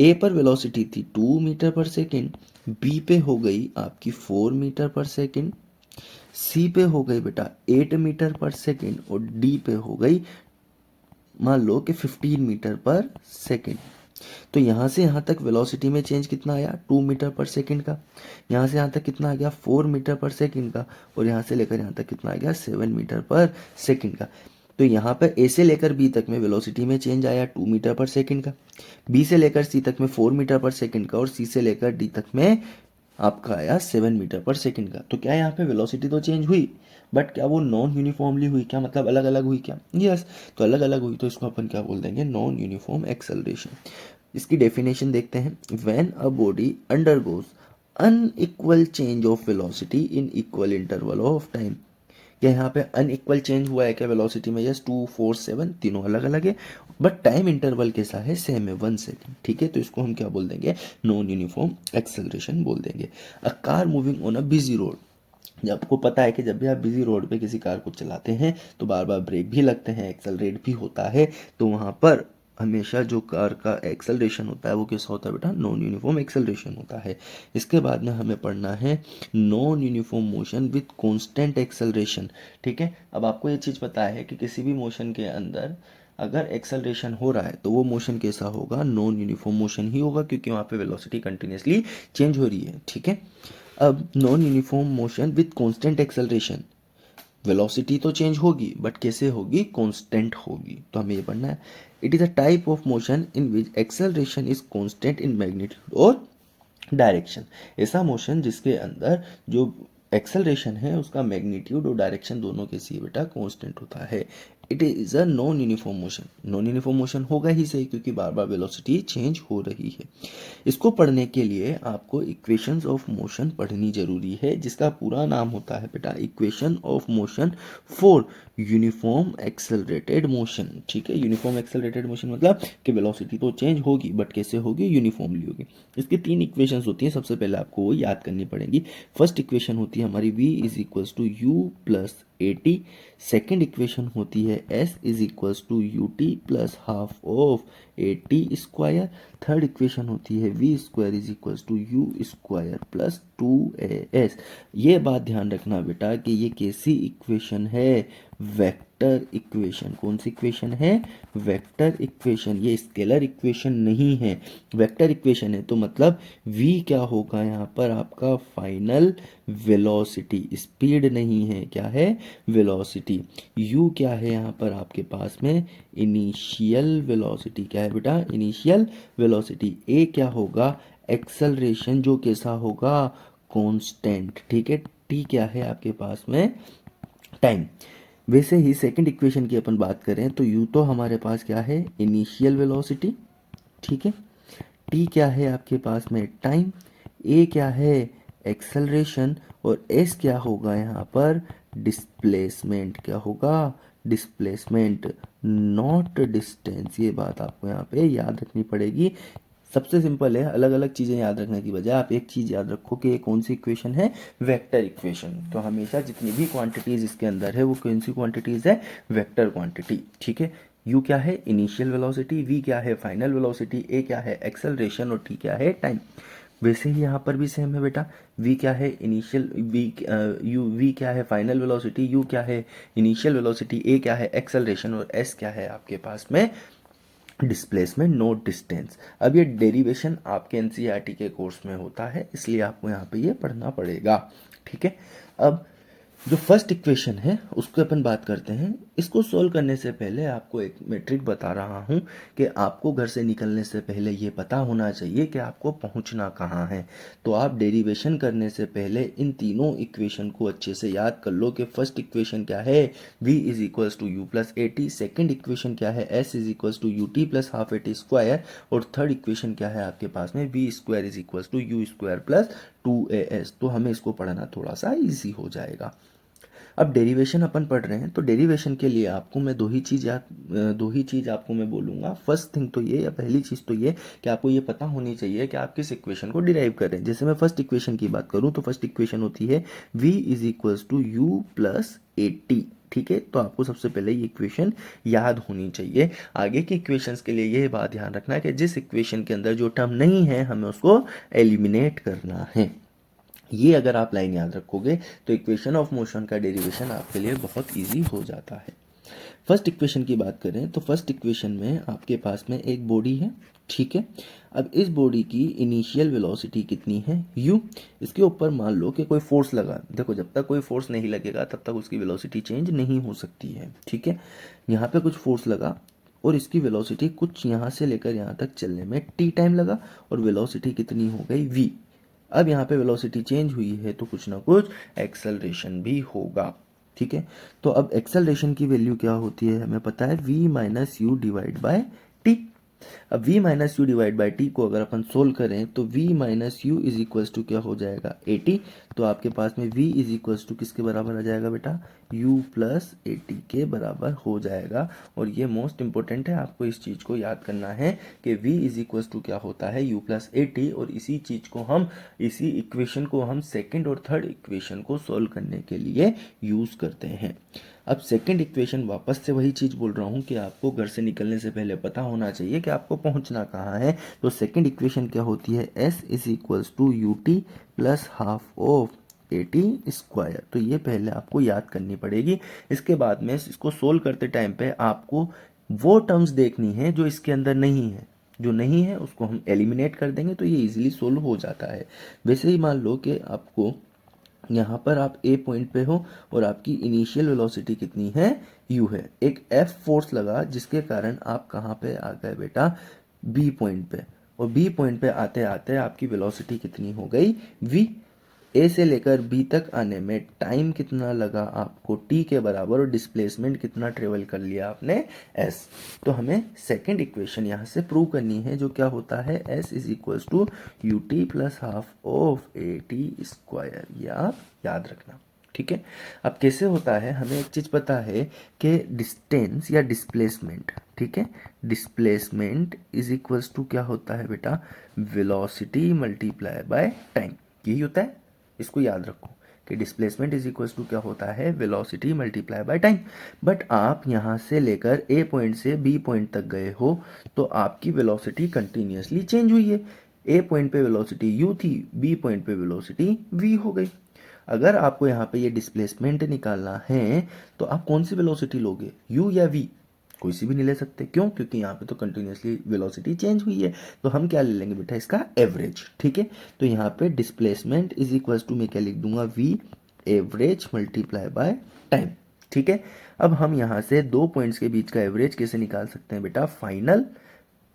ए पर वेलोसिटी थी 2 मीटर पर सेकेंड, बी पे हो गई आपकी 4 मीटर पर सेकेंड, सी पे हो गई बेटा 8 मीटर पर सेकेंड, और डी पे हो गई मान लो कि 15 मीटर पर सेकेंड। तो यहाँ से यहाँ तक वेलोसिटी में चेंज कितना आया, 2 मीटर पर सेकेंड का। यहाँ से यहाँ तक कितना आ गया, 4 मीटर पर सेकेंड का। और यहाँ से लेकर यहाँ तक कितना आ गया, 7 मीटर पर सेकेंड का। तो यहाँ पर ए से लेकर बी तक में वेलोसिटी में चेंज आया 2 मीटर पर सेकेंड का, बी से लेकर सी तक में 4 मीटर पर सेकेंड का, और सी से लेकर डी तक में आपका आया 7 मीटर पर सेकेंड का। तो क्या यहाँ पे वेलोसिटी तो चेंज हुई बट क्या वो नॉन यूनिफॉर्मली हुई क्या, मतलब अलग अलग हुई क्या? यस। तो अलग अलग हुई तो इसको अपन क्या बोल देंगे, नॉन यूनिफॉर्म एक्सेलरेशन। इसकी डेफिनेशन देखते हैं। When a body undergoes unequal change of velocity in equal interval of time. क्या यहाँ पे अनइक्वल चेंज हुआ है क्या वेलोसिटी में? यस, 2, 4, 7 तीनों अलग अलग है बट टाइम इंटरवल कैसा है, सेम है, 1 सेकेंड। ठीक है, तो इसको हम क्या बोल देंगे, नॉन यूनिफॉर्म एक्सेलरेशन बोल देंगे। A car moving on a busy road. जब आपको पता है कि जब भी आप बिजी रोड पे किसी कार को चलाते हैं तो बार बार ब्रेक भी लगते हैं, एक्सेलरेट भी होता है, तो वहाँ पर हमेशा जो कार का एक्सेलरेशन होता है वो कैसा होता है बेटा, नॉन यूनिफॉर्म एक्सेलरेशन होता है। इसके बाद में हमें पढ़ना है non uniform motion with constant acceleration. ठीक है, अब आपको ये चीज़ पता है कि किसी भी मोशन के अंदर अगर एक्सेलरेशन हो रहा है तो वो मोशन कैसा होगा, नॉन यूनिफॉर्म मोशन ही होगा, क्योंकि वहाँ पे वेलोसिटी कंटिन्यूसली चेंज हो रही है। ठीक है। अब non uniform motion with constant acceleration, velocity तो चेंज होगी बट कैसे होगी, कांस्टेंट होगी। तो हमें ये पढ़ना है। It is a type of motion in which acceleration is constant in magnitude और डायरेक्शन। ऐसा मोशन जिसके अंदर जो एक्सेलरेशन है उसका मैग्नीट्यूड और डायरेक्शन दोनों कैसी है बेटा, कांस्टेंट होता है। It is a non uniform motion. Non uniform motion होगा ही सही क्योंकि बार बार वेलोसिटी चेंज हो रही है। इसको पढ़ने के लिए आपको इक्वेशंस ऑफ मोशन पढ़नी जरूरी है, जिसका पूरा नाम होता है बेटा equation of motion for uniform accelerated motion. ठीक है, यूनिफॉर्म एक्सेलरेटेड मोशन मतलब कि वेलोसिटी तो चेंज होगी बट कैसे होगी, यूनिफॉर्मली होगी। इसकी 3 इक्वेशंस होती हैं, सबसे पहले आपको वो याद करनी पड़ेगी। फर्स्ट इक्वेशन होती है हमारी v is equals to u plus a t. Second equation होती है s is equals to u t plus half of a t square. Third equation होती है v square is equals to u square plus 2as। ये बात ध्यान रखना बेटा कि ये कैसी इक्वेशन है, वेक्टर इक्वेशन। कौन सी इक्वेशन है, वेक्टर इक्वेशन। ये स्केलर इक्वेशन नहीं है, वेक्टर इक्वेशन है। तो मतलब v क्या होगा यहाँ पर आपका फाइनल वेलोसिटी, स्पीड नहीं है, क्या है, वेलोसिटी। u क्या है यहाँ पर आपके पास में, इनिशियल वेलोसिटी। क्या है बेटा, इनिशियल वेलोसिटी। a क्या होगा, एक्सेलरेशन जो कैसा होगा, कांस्टेंट। ठीक है। t क्या है आपके पास में, टाइम। वैसे ही सेकंड इक्वेशन की अपन बात करें तो u तो हमारे पास क्या है, इनिशियल वेलोसिटी। ठीक है। t क्या है आपके पास में, टाइम। a क्या है, एक्सेलरेशन। और s क्या होगा यहाँ पर, डिस्प्लेसमेंट। क्या होगा, डिस्प्लेसमेंट नॉट डिस्टेंस। ये बात आपको यहाँ पे याद रखनी पड़ेगी। सबसे सिंपल है, अलग अलग चीज़ें याद रखने की बजाय आप एक चीज़ याद रखो कि ये कौन सी इक्वेशन है, वेक्टर इक्वेशन। तो हमेशा जितनी भी क्वांटिटीज़ इसके अंदर है वो कौन सी क्वांटिटीज़ है, वेक्टर क्वांटिटी। ठीक है, u क्या है, इनिशियल वेलोसिटी, v क्या है, फाइनल वेलोसिटी, a क्या है, एक्सेलरेशन, और t क्या है, टाइम। वैसे ही यहाँ पर भी सेम है बेटा, v क्या है इनिशियल, v क्या है फाइनल वेलोसिटी, u क्या है इनिशियल वेलोसिटी, a क्या है एक्सेलरेशन, और s क्या है आपके पास में डिस्प्लेसमेंट नोट डिस्टेंस। अब ये डेरिवेशन आपके एनसीईआरटी के कोर्स में होता है, इसलिए आपको यहाँ पे ये पढ़ना पड़ेगा। ठीक है, अब जो फर्स्ट इक्वेशन है उसको अपन बात करते हैं। इसको सोल्व करने से पहले आपको एक मेट्रिक बता रहा हूँ कि आपको घर से निकलने से पहले ये पता होना चाहिए कि आपको पहुँचना कहाँ है। तो आप डेरिवेशन करने से पहले इन तीनों इक्वेशन को अच्छे से याद कर लो कि फर्स्ट इक्वेशन क्या है, v is equals to u plus a t. Second equation क्या है, s is equals to u t plus half a t square. और थर्ड इक्वेशन क्या है आपके पास में, v square is equals to u square plus 2as। तो हमें इसको पढ़ना थोड़ा सा इजी हो जाएगा। अब डेरिवेशन अपन पढ़ रहे हैं, तो डेरिवेशन के लिए आपको मैं दो ही चीज़ आपको मैं बोलूँगा। फर्स्ट थिंग तो ये, या पहली चीज़ तो ये कि आपको ये पता होनी चाहिए कि आप किस इक्वेशन को डिराइव कर रहे हैं। जैसे मैं फर्स्ट इक्वेशन की बात करूँ तो फर्स्ट इक्वेशन होती है v is equals to u plus a t. ठीक है, तो आपको सबसे पहले ये इक्वेशन याद होनी चाहिए। आगे की इक्वेशंस के लिए ये बात ध्यान रखना है कि जिस इक्वेशन के अंदर जो टर्म नहीं है हमें उसको एलिमिनेट करना है। ये अगर आप लाइन याद रखोगे तो इक्वेशन ऑफ मोशन का डेरिवेशन आपके लिए बहुत इजी हो जाता है। फर्स्ट इक्वेशन की बात करें तो फर्स्ट इक्वेशन में आपके पास में एक बॉडी है। ठीक है, अब इस बॉडी की इनिशियल वेलोसिटी कितनी है, u। इसके ऊपर मान लो कि कोई फोर्स लगा। देखो, जब तक कोई फोर्स नहीं लगेगा तब तक उसकी वेलोसिटी चेंज नहीं हो सकती है। ठीक है, यहाँ पे कुछ फोर्स लगा और इसकी वेलोसिटी कुछ यहाँ से लेकर यहाँ तक चलने में t टाइम लगा, और वेलोसिटी कितनी हो गई, v। अब यहाँ पे वेलोसिटी चेंज हुई है तो कुछ ना कुछ एक्सेलरेशन भी होगा। ठीक है, तो अब एक्सेलरेशन की वैल्यू क्या होती है हमें पता है, v minus you divide by t. अब v minus you divide by t को अगर अपन सोल्व करें तो v minus u is equals to क्या हो जाएगा, 80। तो आपके पास में v इज इक्वल्स टू किसके बराबर आ जाएगा बेटा, u प्लस 80 के बराबर हो जाएगा। और ये मोस्ट इंपॉर्टेंट है, आपको इस चीज़ को याद करना है कि v इज इक्वल्स टू क्या होता है, u प्लस 80। और इसी चीज़ को हम, इसी इक्वेशन को हम सेकेंड और थर्ड इक्वेशन को सोल्व करने के लिए यूज़ करते हैं। अब सेकंड इक्वेशन, वापस से वही चीज़ बोल रहा हूँ कि आपको घर से निकलने से पहले पता होना चाहिए कि आपको पहुँचना कहाँ है। तो सेकंड इक्वेशन क्या होती है, s is equals to u t plus half of a t square. तो ये पहले आपको याद करनी पड़ेगी। इसके बाद में इसको सोल्व करते टाइम पे आपको वो टर्म्स देखनी है जो इसके अंदर नहीं है। जो नहीं है उसको हम एलिमिनेट कर देंगे तो ये इजीली सोल्व हो जाता है। वैसे ही मान लो कि आपको यहाँ पर आप ए पॉइंट पे हो और आपकी इनिशियल वेलोसिटी कितनी है, यू है। एक एफ फोर्स लगा जिसके कारण आप कहाँ पे आ गए बेटा, बी पॉइंट पे। और बी पॉइंट पे आते आते आपकी वेलोसिटी कितनी हो गई, वी। ए से लेकर बी तक आने में टाइम कितना लगा आपको, टी के बराबर। और डिस्प्लेसमेंट कितना ट्रेवल कर लिया आपने, एस। तो हमें सेकंड इक्वेशन यहाँ से प्रूव करनी है जो क्या होता है, s is equals to u t plus half of a t square. ये आप याद रखना। ठीक है, अब कैसे होता है, हमें एक चीज़ पता है कि डिस्टेंस या डिस्प्लेसमेंट, ठीक है, डिस्प्लेसमेंट इज इक्वल्स टू क्या होता है बेटा, वेलोसिटी मल्टीप्लाई बाय टाइम। यही होता है, इसको याद रखो कि डिस्प्लेसमेंट इज इक्वल्स टू क्या होता है, velocity multiply by time. But आप यहाँ से लेकर ए पॉइंट से बी पॉइंट तक गए हो तो आपकी वेलोसिटी कंटिन्यूसली चेंज हुई है। ए पॉइंट पे वेलोसिटी u थी, बी पॉइंट पे वेलोसिटी v हो गई। अगर आपको यहाँ पे ये डिस्प्लेसमेंट निकालना है तो आप कौन सी वेलोसिटी लोगे, u या v? कोई सी भी नहीं ले सकते। क्यों? क्योंकि यहाँ पे तो कंटिन्यूसली वेलोसिटी चेंज हुई है। तो हम क्या ले लेंगे बेटा, इसका एवरेज। ठीक है, तो यहाँ पे डिस्प्लेसमेंट इज इक्वल्स टू मैं क्या लिख दूंगा, v average multiply by time. ठीक है, अब हम यहाँ से दो पॉइंट्स के बीच का एवरेज कैसे निकाल सकते हैं बेटा, final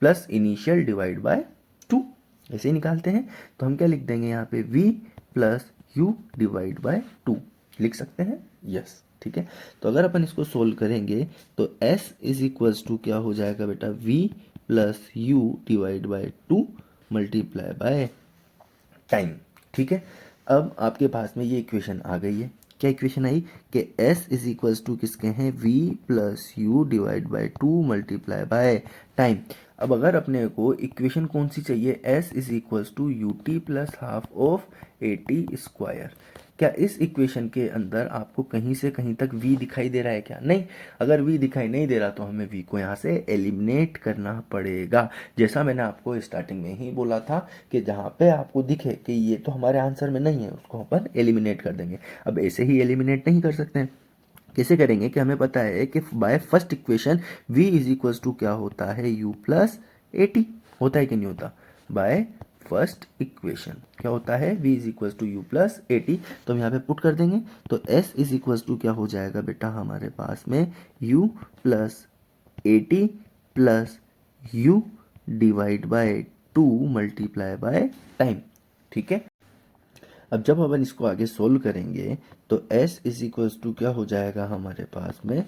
plus initial divide by 2, ऐसे ही निकालते हैं। तो हम क्या लिख देंगे यहाँ पे, v plus you divide by 2 लिख सकते हैं, यस। ठीक है, तो अगर अपन इसको सोल्व करेंगे तो s इज इक्वल्स टू क्या हो जाएगा बेटा, v plus you divide by 2 multiply by time. ठीक है, अब आपके पास में ये इक्वेशन आ गई है। क्या इक्वेशन आई कि s इज इक्वल्स टू किसके हैं, v plus you divide by 2 multiply by time. अब अगर अपने को इक्वेशन कौन सी चाहिए, s is equals to u t plus half of a t square. क्या इस इक्वेशन के अंदर आपको कहीं से कहीं तक v दिखाई दे रहा है क्या, नहीं। अगर v दिखाई नहीं दे रहा तो हमें v को यहाँ से एलिमिनेट करना पड़ेगा। जैसा मैंने आपको स्टार्टिंग में ही बोला था कि जहाँ पे आपको दिखे कि ये तो हमारे आंसर में नहीं है, उसको अपन एलिमिनेट कर देंगे। अब ऐसे ही एलिमिनेट नहीं कर सकते हैं, कैसे करेंगे कि हमें पता है कि by first equation v is equals to क्या होता है, u प्लस ए टी, होता है कि नहीं होता। बाय फर्स्ट इक्वेशन क्या होता है, v is equals to u plus a t, तो हम यहाँ पे पुट कर देंगे। तो s इज इक्वल्स टू क्या हो जाएगा बेटा हमारे पास में, u plus a T plus you divide by 2 multiply by time. ठीक है, अब जब अपन इसको आगे सोल्व करेंगे तो s इज इक्वल्स टू क्या हो जाएगा हमारे पास में,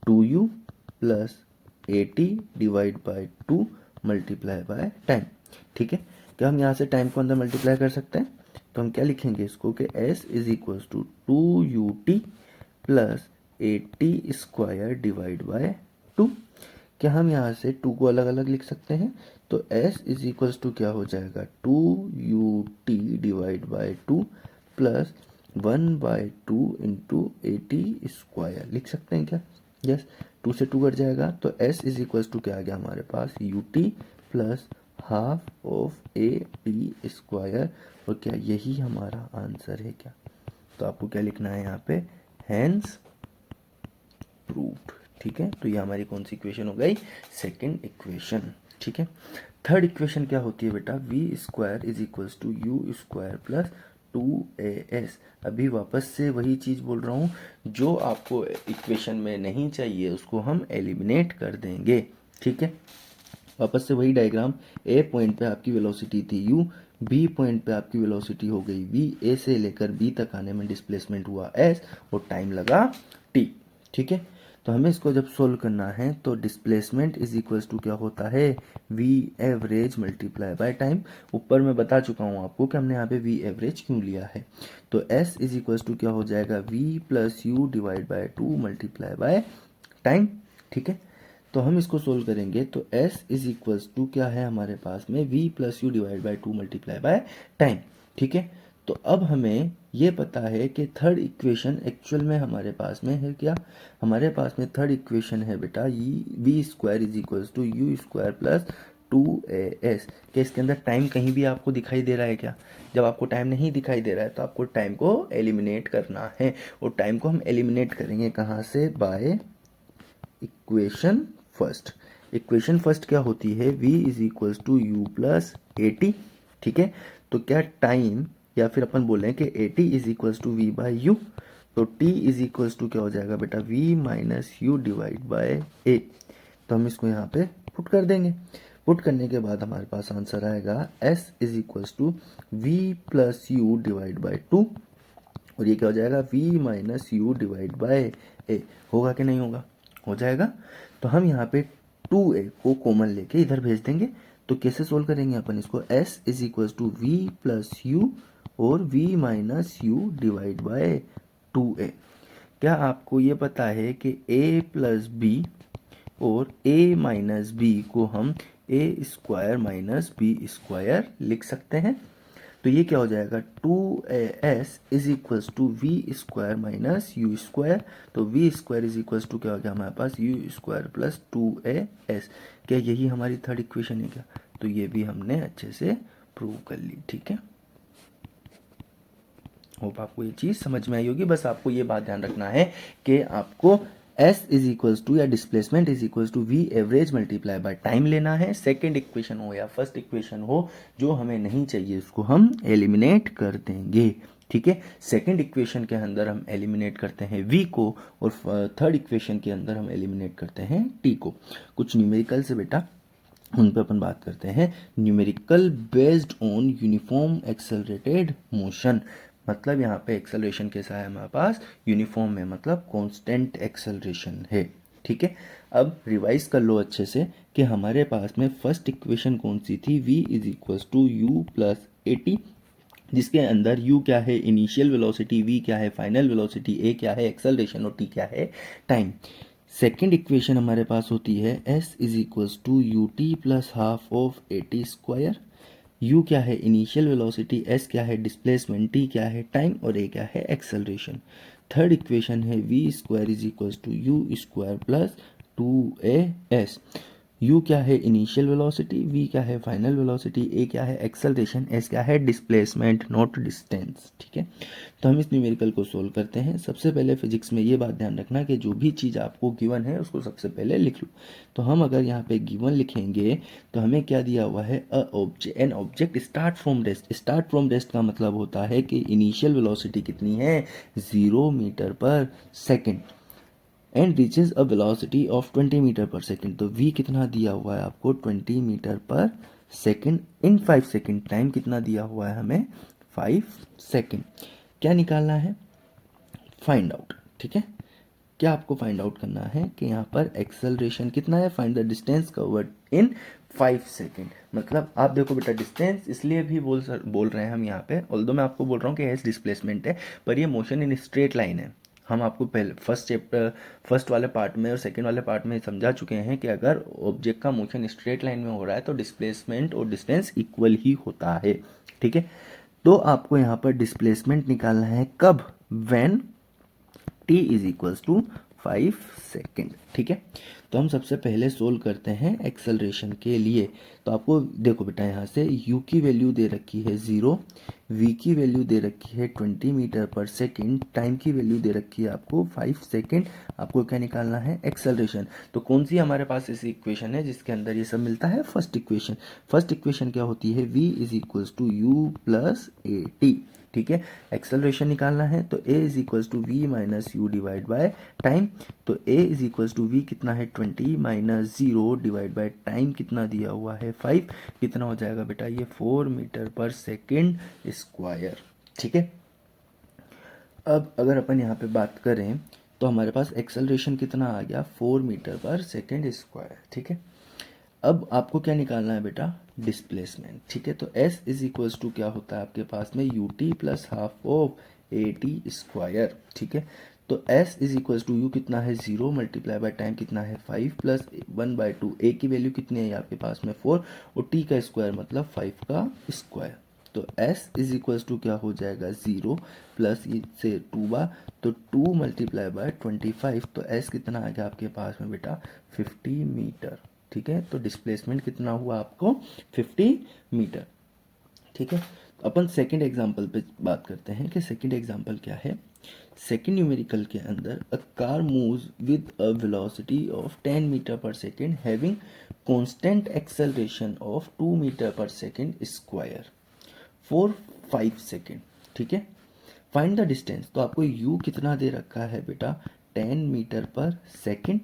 2u plus a T divide by 2 multiply by time. ठीक है, क्या हम यहाँ से टाइम को अंदर मल्टीप्लाई कर सकते हैं, तो हम क्या लिखेंगे इसको कि s is equals to 2ut plus a t square divide by 2। क्या हम यहाँ से 2 को अलग अलग लिख सकते हैं, तो s इज इक्वल्स टू क्या हो जाएगा, 2ut divide by 2 plus 1/2 into A t square लिख सकते हैं क्या, यस। 2 से 2 कट जाएगा तो s इज इक्वल्स टू क्या आ गया हमारे पास, ut plus half of a t square. और क्या यही हमारा आंसर है क्या, तो आपको क्या लिखना है यहाँ पे, हैंस प्रूव्ड। ठीक है, तो ये हमारी कौन सी इक्वेशन हो गई, सेकंड इक्वेशन। ठीक है, थर्ड इक्वेशन क्या होती है बेटा, v square is equals to u square plus 2as। अभी वापस से वही चीज़ बोल रहा हूँ, जो आपको इक्वेशन में नहीं चाहिए उसको हम एलिमिनेट कर देंगे। ठीक है, वापस से वही डायग्राम, ए पॉइंट पे आपकी वेलोसिटी थी u, बी पॉइंट पे आपकी वेलोसिटी हो गई v, ए से लेकर बी तक आने में डिस्प्लेसमेंट हुआ s और टाइम लगा t। ठीक है, तो हमें इसको जब सोल्व करना है तो डिस्प्लेसमेंट इज इक्वल्स टू क्या होता है, v average multiply by time. ऊपर मैं बता चुका हूँ आपको कि हमने यहाँ पे v एवरेज क्यों लिया है। तो s इज इक्वल्स टू क्या हो जाएगा, v plus you divide by 2 multiply by time. ठीक है, तो हम इसको सोल्व करेंगे तो s इज इक्वल्स टू क्या है हमारे पास में, v plus you divide by 2 multiply by time. ठीक है, तो अब हमें ये पता है कि थर्ड इक्वेशन एक्चुअल में हमारे पास में है क्या, हमारे पास में थर्ड इक्वेशन है बेटा v square is equals to u square plus 2as। क्या इसके अंदर टाइम कहीं भी आपको दिखाई दे रहा है क्या, जब आपको टाइम नहीं दिखाई दे रहा है तो आपको टाइम को एलिमिनेट करना है। और टाइम को हम एलिमिनेट करेंगे कहाँ से, by equation first. Equation first क्या होती है, v is equals to u plus a t. ठीक है, तो क्या टाइम, या फिर अपन बोले कि A T is equals to V by U, तो t इज इक्वल्स टू क्या हो जाएगा बेटा, v minus you divide by A. तो हम इसको यहाँ पे पुट कर देंगे। पुट करने के बाद हमारे पास आंसर आएगा s is equals to V plus you divide by 2, और ये क्या हो जाएगा, v minus you divide by A. होगा कि नहीं होगा, हो जाएगा। तो हम यहाँ पे 2a को कॉमन लेके इधर भेज देंगे। तो कैसे सोल्व करेंगे अपन इसको, s is equals to V plus U और v minus you divide by 2a। क्या आपको ये पता है कि a प्लस बी और a माइनस बी को हम a square minus B square लिख सकते हैं। तो ये क्या हो जाएगा, 2as is equals to V square minus U square. तो V square is equals to क्या हो गया हमारे पास, यू स्क्वायर प्लस 2as। क्या यही हमारी थर्ड इक्वेशन है क्या, तो ये भी हमने अच्छे से प्रूव कर ली। ठीक है, होप आपको ये चीज़ समझ में आई होगी। बस आपको ये बात ध्यान रखना है कि आपको s इज इक्वल्स टू या displacement is equals to v average multiply by time लेना है। सेकंड इक्वेशन हो या फर्स्ट इक्वेशन हो, जो हमें नहीं चाहिए उसको हम एलिमिनेट कर देंगे। ठीक है, सेकंड इक्वेशन के अंदर हम एलिमिनेट करते हैं v को, और थर्ड इक्वेशन के अंदर हम एलिमिनेट करते हैं t को। कुछ न्यूमेरिकल से बेटा उन पे अपन बात करते हैं। Numerical based on uniform accelerated motion, मतलब यहाँ पे एक्सेलरेशन कैसा है हमारे पास, यूनिफॉर्म में, मतलब कांस्टेंट एक्सेलरेशन है। ठीक है, अब रिवाइज कर लो अच्छे से कि हमारे पास में फर्स्ट इक्वेशन कौन सी थी, v is equals to u plus a t जिसके अंदर u क्या है इनिशियल वेलोसिटी, v क्या है फाइनल वेलोसिटी, a क्या है एक्सेलरेशन और t क्या है टाइम। सेकेंड इक्वेशन हमारे पास होती है s is equals to u t plus half of a t square. u क्या है इनिशियल वेलोसिटी, s क्या है डिस्प्लेसमेंट, t क्या है टाइम और a क्या है एक्सेलरेशन। थर्ड इक्वेशन है v square is equals to u square plus two a s. u क्या है इनिशियल वेलोसिटी, v क्या है फाइनल वेलोसिटी, a क्या है एक्सेलरेशन, s क्या है डिस्प्लेसमेंट नॉट डिस्टेंस। ठीक है, तो हम इस न्यूमेरिकल को सोल्व करते हैं। सबसे पहले फिजिक्स में ये बात ध्यान रखना कि जो भी चीज़ आपको गिवन है उसको सबसे पहले लिख लो। तो हम अगर यहाँ पे गिवन लिखेंगे तो हमें क्या दिया हुआ है an object start from rest. Start from rest का मतलब होता है कि इनिशियल वेलोसिटी कितनी है 0 metre per second and reaches a velocity of 20 metre per second. तो v कितना दिया हुआ है आपको 20 metre per second in 5 second. Time कितना दिया हुआ है हमें 5 सेकेंड। क्या निकालना है फाइंड आउट। ठीक है, क्या आपको फाइंड आउट करना है कि यहाँ पर एक्सेलरेशन कितना है, find the distance covered in 5 second. मतलब आप देखो बेटा डिस्टेंस इसलिए भी बोल रहे हैं हम यहाँ पे, ऑल्दो मैं आपको बोल रहा हूँ कि एस डिस्प्लेसमेंट है पर ये मोशन इन स्ट्रेट लाइन है। हम आपको पहले फर्स्ट वाले पार्ट में और सेकंड वाले पार्ट में समझा चुके हैं कि अगर ऑब्जेक्ट का मोशन स्ट्रेट लाइन में हो रहा है तो डिस्प्लेसमेंट और डिस्टेंस इक्वल ही होता है। ठीक है, तो आपको यहाँ पर डिस्प्लेसमेंट निकालना है कब, when t is equals to 5 second. ठीक है, तो हम सबसे पहले सोल्व करते हैं एक्सेलरेशन के लिए। तो आपको देखो बेटा यहाँ से u की वैल्यू दे रखी है 0, v की वैल्यू दे रखी है 20 मीटर पर सेकेंड, टाइम की वैल्यू दे रखी है आपको 5 सेकेंड। आपको क्या निकालना है एक्सेलरेशन। तो कौन सी हमारे पास ऐसी इक्वेशन है जिसके अंदर ये सब मिलता है, फर्स्ट इक्वेशन। फर्स्ट इक्वेशन क्या होती है v is equals to u plus a t. ठीक है, एक्सेलरेशन निकालना है तो a is equals to v minus you divide by time. तो a is equals to v कितना है 20 माइनस 0 डिवाइड बाय टाइम कितना दिया हुआ है 5, कितना हो जाएगा बेटा ये 4 मीटर पर सेकेंड स्क्वायर। ठीक है, अब अगर अपन यहाँ पे बात करें तो हमारे पास एक्सेलरेशन कितना आ गया 4 मीटर पर सेकेंड स्क्वायर। ठीक है, अब आपको क्या निकालना है बेटा डिस्प्लेसमेंट। ठीक है, तो s इज इक्वल्स टू क्या होता है आपके पास में u t plus half of a t square. ठीक है, तो s is equals to u कितना है 0 मल्टीप्लाई बाय टाइम कितना है 5 प्लस 1/2। a की वैल्यू कितनी है आपके पास में 4 और t का स्क्वायर मतलब 5 का स्क्वायर। तो s इज इक्वल्स टू क्या हो जाएगा 0 प्लस से 2 बार तो 2 मल्टीप्लाई बाय 25। तो s कितना आ गया आपके पास में बेटा 50 मीटर। ठीक है, तो डिस्प्लेसमेंट कितना हुआ आपको 50 मीटर। ठीक है, तो अपन सेकंड एग्जांपल पे बात करते हैं कि सेकंड एग्जांपल क्या है। सेकंड न्यूमेरिकल के अंदर a car moves with a velocity of 10 metre per second having constant acceleration of 2 metre per second square for 5 second. ठीक है, फाइंड द डिस्टेंस। तो आपको u कितना दे रखा है बेटा 10 मीटर पर सेकेंड।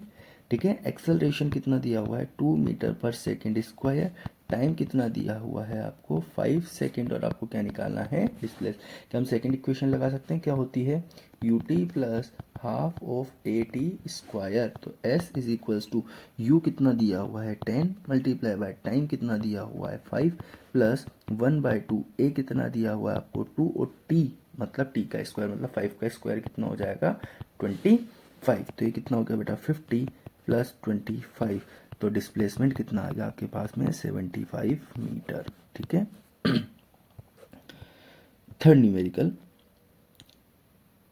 ठीक है, एक्सेलरेशन कितना दिया हुआ है 2 metre per second square, time कितना दिया हुआ है आपको 5 सेकेंड और आपको क्या निकालना है डिस्प्लेस। क्या हम सेकेंड इक्वेशन लगा सकते हैं, क्या होती है u t plus half of a t square. तो s is equals to u कितना दिया हुआ है 10 मल्टीप्लाई बाय टाइम कितना दिया हुआ है 5 प्लस 1/2। a कितना दिया हुआ है आपको 2 और t मतलब t का स्क्वायर मतलब 5 का स्क्वायर कितना हो जाएगा 25। तो ये कितना हो गया बेटा 50 प्लस 25। तो डिस्प्लेसमेंट कितना आ गया आपके पास में 75 मीटर। ठीक है, third numerical.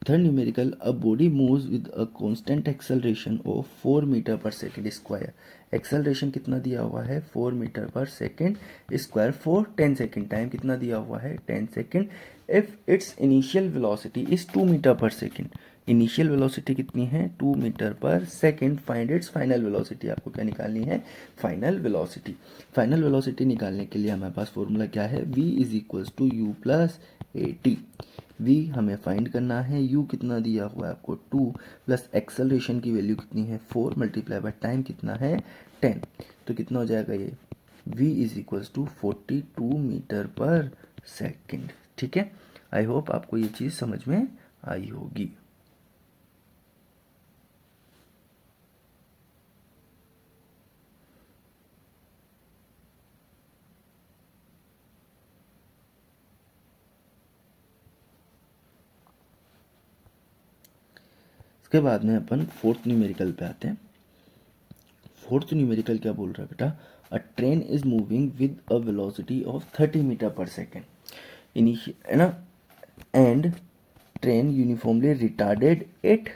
Third numerical a body moves with a constant acceleration of 4 metre per second square. Acceleration कितना दिया हुआ है 4 metre per second square for 10 second. Time कितना दिया हुआ है 10 second. If its initial velocity is 2 metre per second. Initial velocity कितनी है 2 metre per second. Find its final velocity. आपको क्या निकालनी है फाइनल वेलोसिटी। फाइनल वेलोसिटी निकालने के लिए हमारे पास फॉर्मूला क्या है v is equals to u plus a t. v हमें फाइंड करना है, u कितना दिया हुआ है आपको 2 प्लस एक्सेलरेशन की वैल्यू कितनी है 4 मल्टीप्लाई बाय टाइम कितना है 10। तो कितना हो जाएगा ये v is equals to 42 metre per second. ठीक है, आई होप आपको ये चीज़ समझ में आई होगी। उसके बाद में अपन फोर्थ न्यूमेरिकल पे आते हैं। फोर्थ न्यूमेरिकल क्या बोल रहा है बेटा, a train is moving with a velocity of 30 metre per second initial है ना, and train uniformly retarded at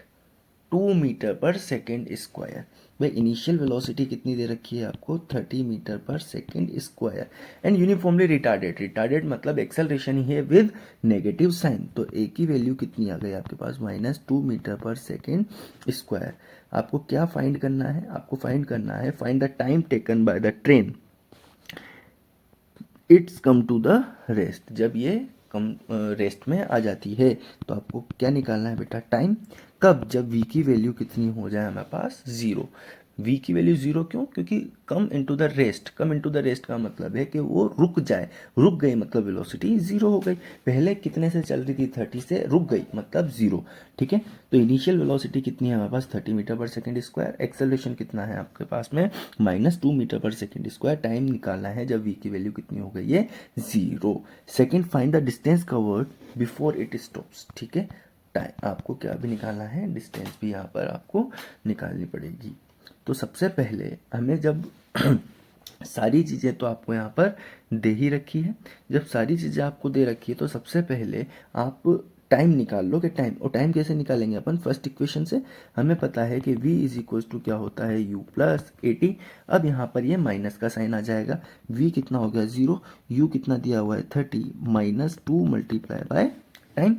2 metre per second square. भाई इनिशियल वेलोसिटी कितनी दे रखी है आपको, 30 metre per second square, and uniformly retarded, retarded मतलब acceleration ही है विद नेगेटिव साइन, तो ए की वैल्यू कितनी आ गई आपके पास, -2 मीटर पर सेकेंड स्क्वायर। आपको क्या फाइंड करना है, आपको फाइंड करना है find the time taken by the train its come to the rest, जब ये कम रेस्ट में आ जाती है। तो आपको क्या निकालना है बेटा, टाइम, कब, जब v की वैल्यू कितनी हो जाए हमारे पास 0। v की वैल्यू 0 क्यों, क्योंकि come into the rest, come into the rest का मतलब है कि वो रुक जाए, रुक गई मतलब वेलोसिटी 0 हो गई। पहले कितने से चल रही थी, 30 से, रुक गई मतलब 0। ठीक है, तो इनिशियल वेलोसिटी कितनी है हमारे पास, 30 metre per second square, acceleration कितना है आपके पास में -2 metre per second square, time निकालना है जब v की वैल्यू कितनी हो गई है 0। Second, find the distance covered before it stops. ठीक है, टाइम आपको क्या भी निकालना है, डिस्टेंस भी यहाँ पर आपको निकालनी पड़ेगी। तो सबसे पहले हमें जब सारी चीज़ें तो आपको यहाँ पर दे ही रखी है, जब सारी चीज़ें आपको दे रखी है तो सबसे पहले आप टाइम निकाल लो कि टाइम, और टाइम कैसे निकालेंगे अपन, फर्स्ट इक्वेशन से हमें पता है कि v इज इक्वल टू क्या होता है, u प्लस AT। अब यहाँ पर ये माइनस का साइन आ जाएगा, v कितना हो गया 0, u कितना दिया हुआ है 30, -2 मल्टीप्लाई बाय टाइम,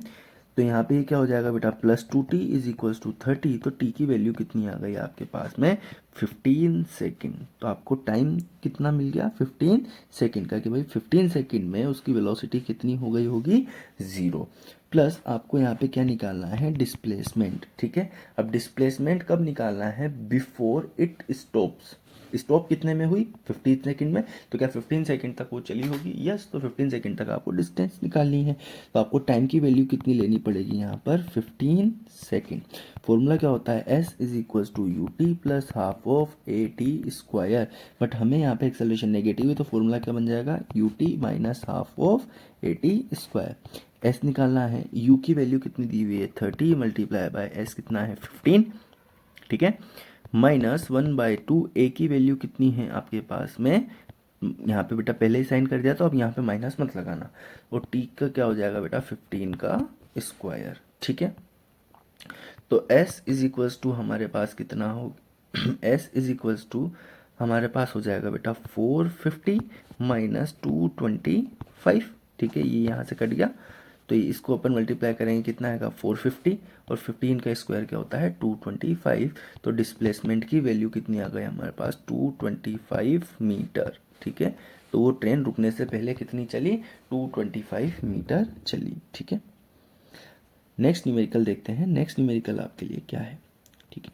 तो यहाँ पे क्या हो जाएगा बेटा, +2t इज इक्वल टू 30, तो t की वैल्यू कितनी आ गई आपके पास में 15 सेकेंड। तो आपको टाइम कितना मिल गया 15 सेकेंड का, कि भाई 15 सेकेंड में उसकी वेलोसिटी कितनी हो गई होगी 0। प्लस आपको यहाँ पे क्या निकालना है, डिस्प्लेसमेंट। ठीक है, अब डिस्प्लेसमेंट कब निकालना है, बिफोर इट स्टॉप्स। स्टॉप कितने में हुई, 15 सेकंड में, तो क्या 15 सेकंड तक वो चली होगी, यस, तो 15 सेकंड तक आपको डिस्टेंस निकालनी है। तो आपको टाइम की वैल्यू कितनी लेनी पड़ेगी यहाँ पर 15 सेकंड। फॉर्मूला क्या होता है, s is equal to ut plus half of AT square, but हमें यहाँ पे एक्सेलरेशन नेगेटिव है तो फॉर्मूला क्या बन जाएगा, ut minus half of AT square. s निकालना है, u की वैल्यू कितनी दी हुई है 30 मल्टीप्लाई बाय s कितना है 15। ठीक है, -1/2 a की वैल्यू कितनी है आपके पास में, यहाँ पे बेटा पहले ही साइन कर दिया तो अब यहाँ पे माइनस मत लगाना, और t का क्या हो जाएगा बेटा 15 का स्क्वायर। ठीक है, तो s इज इक्वल्स टू हमारे पास कितना हो s इज इक्वल्स टू हमारे पास हो जाएगा बेटा 450 -225। ठीक है, ये यहाँ से कट गया, तो इसको अपन मल्टीप्लाई करेंगे, कितना आएगा 450, और 15 का स्क्वायर क्या होता है 225, तो डिस्प्लेसमेंट की वैल्यू कितनी आ गई हमारे पास 225 मीटर। ठीक है, तो वो ट्रेन रुकने से पहले कितनी चली, 225 मीटर चली। ठीक है, नेक्स्ट न्यूमेरिकल देखते हैं, नेक्स्ट न्यूमेरिकल आपके लिए क्या है। ठीक है,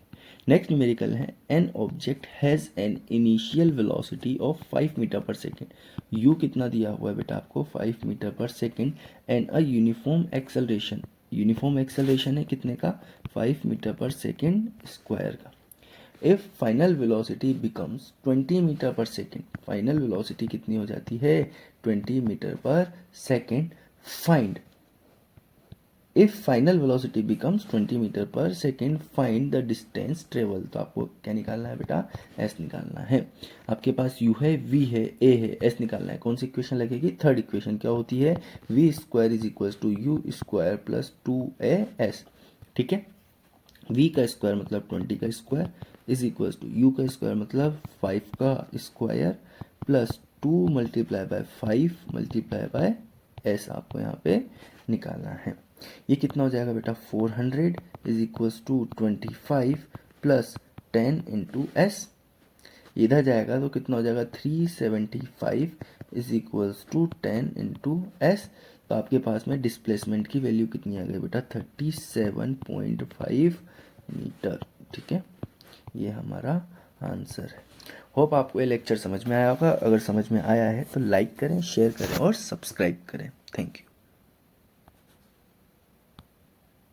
नेक्स्ट न्यूमेरिकल है, an object has an initial velocity of 5 metre per second. U कितना दिया हुआ है बेटा आपको 5 metre per second, and a uniform acceleration, uniform acceleration है कितने का 5 मीटर पर सेकेंड स्क्वायर का। If final velocity becomes 20 metre per second, final velocity कितनी हो जाती है 20 metre per second, find if final velocity becomes 20 metre per second, find the distance travel. तो आपको क्या निकालना है बेटा, s निकालना है। आपके पास u है, v है, a है, s निकालना है। कौन सी इक्वेशन लगेगी, थर्ड इक्वेशन, क्या होती है v square is equal to u square plus 2as। ठीक है, v का स्क्वायर मतलब 20 का square is equal to u का स्क्वायर मतलब 5 का स्क्वायर plus 2 multiply by 5 multiply by s आपको यहाँ पे निकालना है। ये कितना हो जाएगा बेटा 400 is equals to 25 plus 10 into s, इधर जाएगा तो कितना हो जाएगा 375 is equals to 10 into s. तो आपके पास में डिस्प्लेसमेंट की वैल्यू कितनी आ गई बेटा 37.5 मीटर। ठीक है, ये हमारा आंसर है। होप आपको ये लेक्चर समझ में आया होगा, अगर समझ में आया है तो लाइक करें, शेयर करें और सब्सक्राइब करें। Thank you.